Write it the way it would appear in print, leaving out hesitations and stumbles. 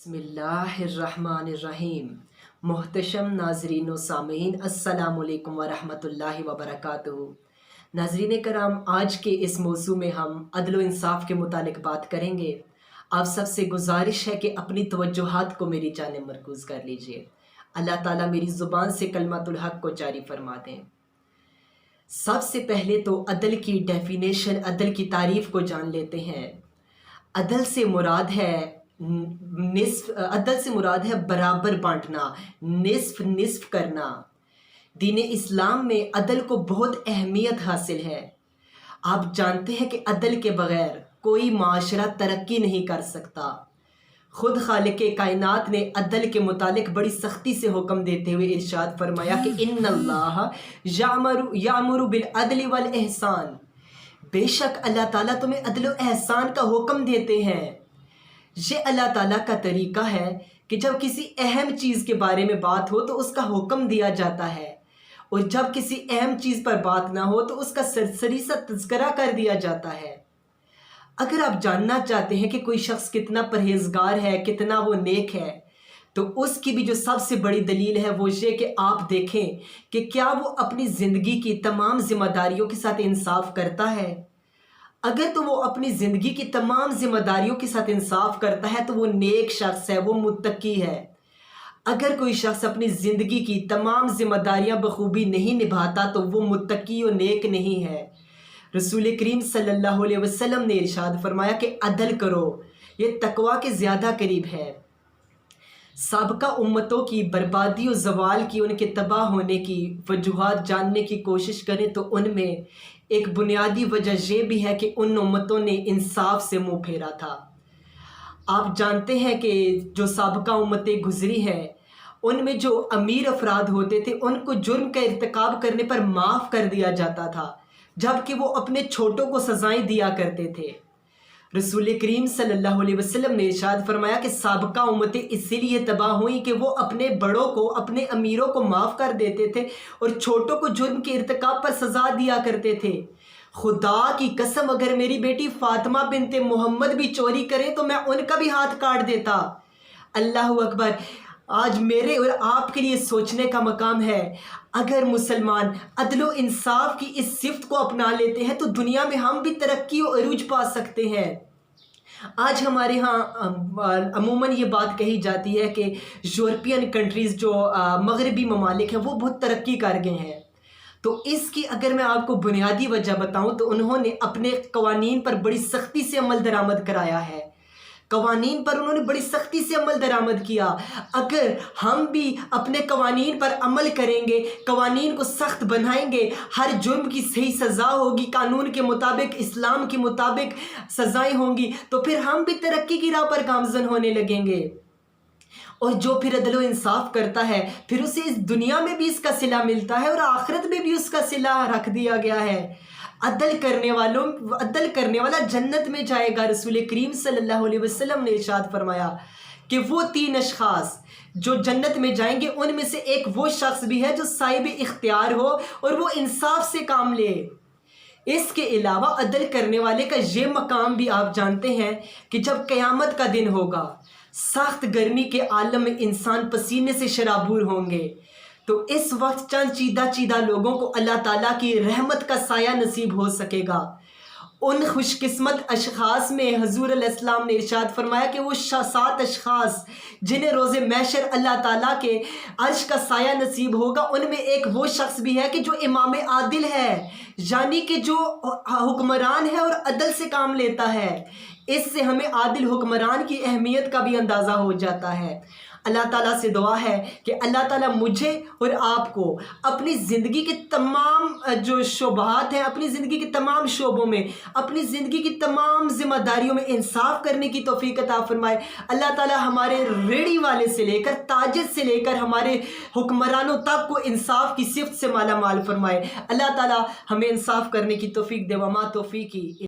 बिस्मिल्लाहिर्रहमानिर्रहीम। मोहतशम नाजरीन व सामीन, अस्सलामुअलैकुम वरहमतुल्लाहि वबरकातुहू। नाजरीन कराम, आज के इस मौजू में हम अदल व इंसाफ के मुतालिक बात करेंगे। आप सबसे गुजारिश है कि अपनी तवज्जुहात को मेरी जानिब मरकूज़ कर लीजिए। अल्लाह ताला मेरी ज़ुबान से कलमातुल हक़ को जारी फरमा दें। सबसे पहले तो अदल की डेफिनेशन, अदल की तारीफ़ को जान लेते हैं। अदल से मुराद है अदल से मुराद है बराबर बांटना, निस्फ करना। दीन इस्लाम में अदल को बहुत अहमियत हासिल है। आप जानते हैं कि अदल के बग़ैर कोई माशरा तरक्की नहीं कर सकता। खुद खालिक कायनात ने अदल के मुतालिक बड़ी सख्ती से हुक्म देते हुए इरशाद फरमाया कि इन्नल्लाह यामुरु बिल अदल वल एहसान। बेशक अल्लाह ताला तुम्हें अदल व एहसान का हुक्म देते हैं। ये अल्लाह ताला का तरीका है कि जब किसी अहम चीज़ के बारे में बात हो तो उसका हुक्म दिया जाता है, और जब किसी अहम चीज़ पर बात ना हो तो उसका सरसरी सा तज़किरा कर दिया जाता है। अगर आप जानना चाहते हैं कि कोई शख्स कितना परहेजगार है, कितना वो नेक है, तो उसकी भी जो सबसे बड़ी दलील है वो ये कि आप देखें कि क्या वो अपनी ज़िंदगी की तमाम ज़िम्मेदारियों के साथ इंसाफ करता है। अगर तो वो अपनी ज़िंदगी की तमाम ज़िम्मेदारियों के साथ इंसाफ करता है तो वो नेक शख्स है, वो मुत्तकी है। अगर कोई शख्स अपनी ज़िंदगी की तमाम ज़िम्मेदारियाँ बखूबी नहीं निभाता तो वो मुत्तकी और नेक नहीं है। रसूल करीम सल्लल्लाहु अलैहि वसल्लम ने इरशाद फरमाया कि अदल करो, ये तकवा के ज़्यादा करीब है। साबका उम्मतों की बर्बादी और ज़वाल की, उनके तबाह होने की वजूहात जानने की कोशिश करें तो उनमें एक बुनियादी वजह यह भी है कि उन उम्मतों ने इंसाफ से मुंह फेरा था। आप जानते हैं कि जो साबका उम्मतें गुजरी हैं उनमें जो अमीर अफराद होते थे उनको जुर्म का इर्तिकाब करने पर माफ़ कर दिया जाता था, जबकि वो अपने छोटों को सज़ाएं दिया करते थे। रसूल करीम सल्लल्लाहु अलैहि वसल्लम ने इरशाद फरमाया कि साबका उम्मतें इसीलिए तबाह हुई कि वो अपने बड़ों को, अपने अमीरों को माफ़ कर देते थे और छोटों को जुर्म के इर्तिकाब पर सज़ा दिया करते थे। खुदा की कसम, अगर मेरी बेटी फ़ातिमा बिनते मोहम्मद भी चोरी करे तो मैं उनका भी हाथ काट देता। अल्लाहु अकबर। आज मेरे और आपके लिए सोचने का मकाम है, अगर मुसलमान अदल व इंसाफ की इस सिफ्त को अपना लेते हैं तो दुनिया में हम भी तरक्की और अरूज पा सकते हैं। आज हमारे यहाँ अमूमन ये बात कही जाती है कि यूरोपियन कंट्रीज़, जो मगरबी ममालिक हैं, वो बहुत तरक्की कर गए हैं। तो इसकी अगर मैं आपको बुनियादी वजह बताऊं तो उन्होंने अपने कवानीन पर बड़ी सख्ती से अमल दरामद कराया है। कवानीन पर उन्होंने बड़ी सख्ती से अमल दरामद किया। अगर हम भी अपने कवानीन पर अमल करेंगे, कवानीन को सख्त बनाएंगे, हर जुर्म की सही सज़ा होगी, कानून के मुताबिक, इस्लाम के मुताबिक सज़ाएं होंगी, तो फिर हम भी तरक्की की राह पर गामज़न होने लगेंगे। और जो फिर अदल व इंसाफ करता है फिर उसे इस दुनिया में भी इसका सिला मिलता है और आखिरत में भी उसका सिला रख दिया गया है। अदल करने वाला जन्नत में जाएगा। रसूल करीम सल्लल्लाहु अलैहि वसल्लम ने इरशाद फरमाया कि वो 3 अशखास जो जन्नत में जाएंगे उनमें से एक वो शख्स भी है जो साहिब इख्तियार हो और वो इंसाफ से काम ले। इसके अलावा अदल करने वाले का ये मकाम भी आप जानते हैं कि जब क़यामत का दिन होगा, सख्त गर्मी के आलम में इंसान पसीने से शराबूर होंगे, तो इस वक्त चंद चीदा लोगों को अल्लाह ताला की रहमत का साया नसीब हो सकेगा। उन खुशकिस्मत अशखास में हजूर अलैहिस्सलाम ने इरशाद फरमाया कि वो 7 अशखास जिन्हें रोज़े महशर अल्लाह ताला के अर्श का साया नसीब होगा, उनमें एक वो शख्स भी है कि जो इमाम आदिल है, यानी कि जो हुक्मरान है और अदल से काम लेता है। इससे हमें आदिल हुक्मरान की अहमियत का भी अंदाज़ा हो जाता है। अल्लाह ताला से दुआ है कि अल्लाह ताला मुझे और आपको अपनी ज़िंदगी के तमाम जो शोबात हैं, अपनी ज़िंदगी के तमाम शोबों में, अपनी ज़िंदगी की तमाम ज़िम्मेदारियों में इंसाफ करने की तौफीक अता फरमाए। अल्लाह ताला हमारे रेडी वाले से लेकर ताजिर से लेकर हमारे हुक्मरानों तक को इंसाफ की सिफ्त से माला माल फरमाए। अल्लाह ताला हमें इंसाफ करने की तौफीक दे। वमा तौफीकी